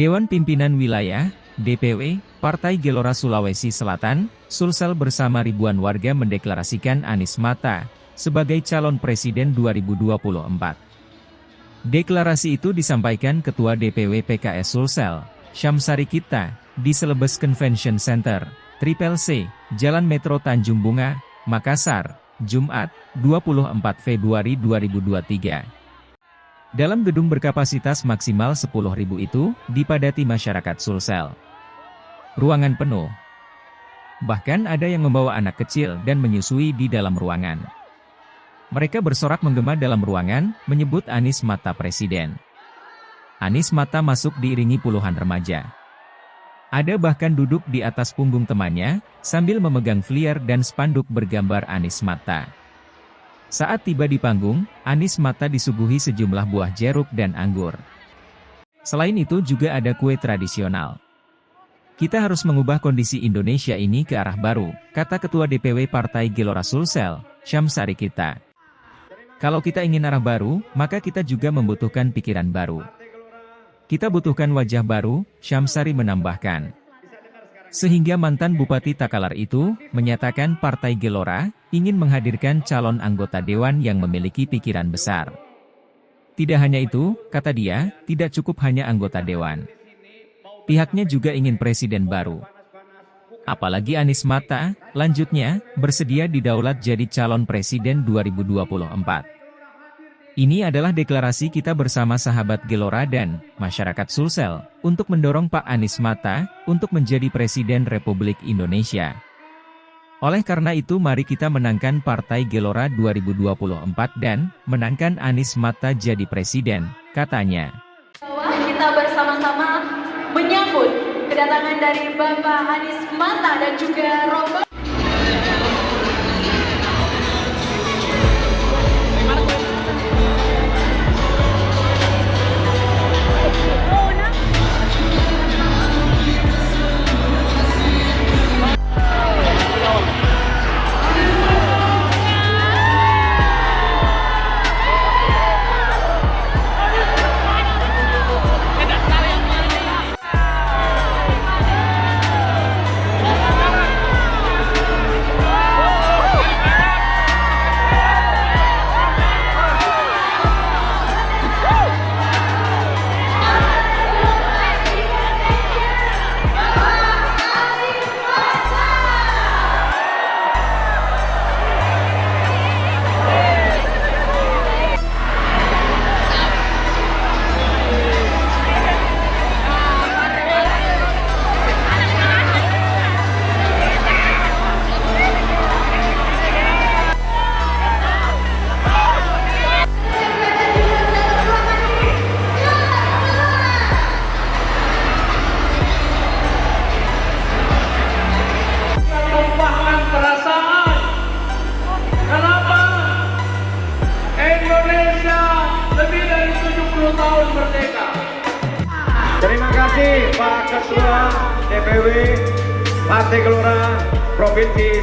Dewan Pimpinan Wilayah, DPW, Partai Gelora Sulawesi Selatan, Sulsel bersama ribuan warga mendeklarasikan Anies Mata sebagai calon presiden 2024. Deklarasi itu disampaikan Ketua DPW PKS Sulsel, Syamsari Kita, di Celebes Convention Center, Triple C, Jalan Metro Tanjung Bunga, Makassar, Jumat, 24 Februari 2023. Dalam gedung berkapasitas maksimal 10.000 itu, dipadati masyarakat Sulsel. Ruangan penuh. Bahkan ada yang membawa anak kecil dan menyusui di dalam ruangan. Mereka bersorak menggema dalam ruangan, menyebut Anies Mata Presiden. Anies Mata masuk diiringi puluhan remaja. Ada bahkan duduk di atas punggung temannya, sambil memegang flyer dan spanduk bergambar Anies Mata. Saat tiba di panggung, Anies Mata disuguhi sejumlah buah jeruk dan anggur. Selain itu juga ada kue tradisional. Kita harus mengubah kondisi Indonesia ini ke arah baru, kata Ketua DPW Partai Gelora Sulsel, Syamsari Kita. Kalau kita ingin arah baru, maka kita juga membutuhkan pikiran baru. Kita butuhkan wajah baru, Syamsari menambahkan. Sehingga mantan Bupati Takalar itu, menyatakan Partai Gelora, ingin menghadirkan calon anggota Dewan yang memiliki pikiran besar. Tidak hanya itu, kata dia, tidak cukup hanya anggota Dewan. Pihaknya juga ingin presiden baru. Apalagi Anies Mata, lanjutnya, bersedia didaulat jadi calon presiden 2024. Ini adalah deklarasi kita bersama sahabat Gelora dan masyarakat Sulsel, untuk mendorong Pak Anies Mata, untuk menjadi Presiden Republik Indonesia. Oleh karena itu mari kita menangkan Partai Gelora 2024 dan menangkan Anies Mata jadi Presiden, katanya. Kita bersama-sama menyambut kedatangan dari Bapak Anies Mata dan juga rombongan. Terima kasih Pak Ketua DPW Partai Gelora Provinsi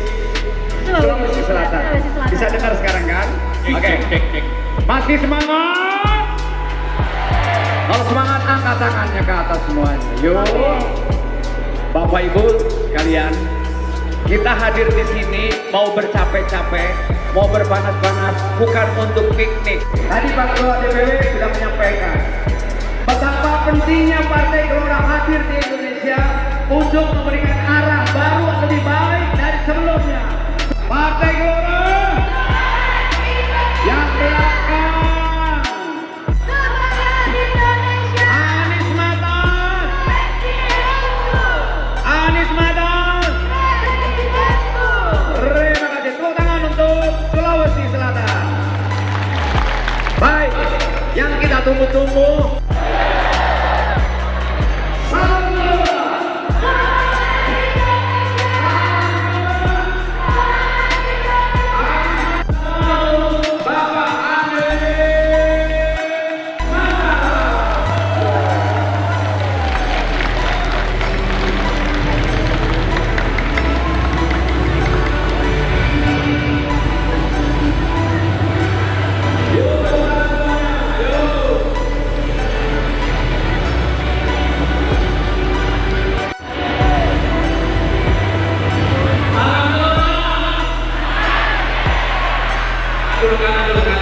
Sulawesi Selatan. Bisa dengar sekarang kan? Oke. Masih semangat? Kalau semangat angkat tangannya ke atas semuanya. Yuk. Bapak Ibu sekalian, kita hadir di sini mau bercapek-capek, mau berpanas-panas, bukan untuk piknik. Tadi Pak Ketua DPW sudah menyampaikan betapa pentingnya Partai Gelora hadir di Indonesia untuk memberikan arah baru lebih baik dari sebelumnya. Partai Gelora yang belakang, Anies Mata, Anies Mata. Terima kasih. Tepuk tangan untuk Sulawesi Selatan. Baik, yang kita tunggu-tunggu. dulu, kanan dulu,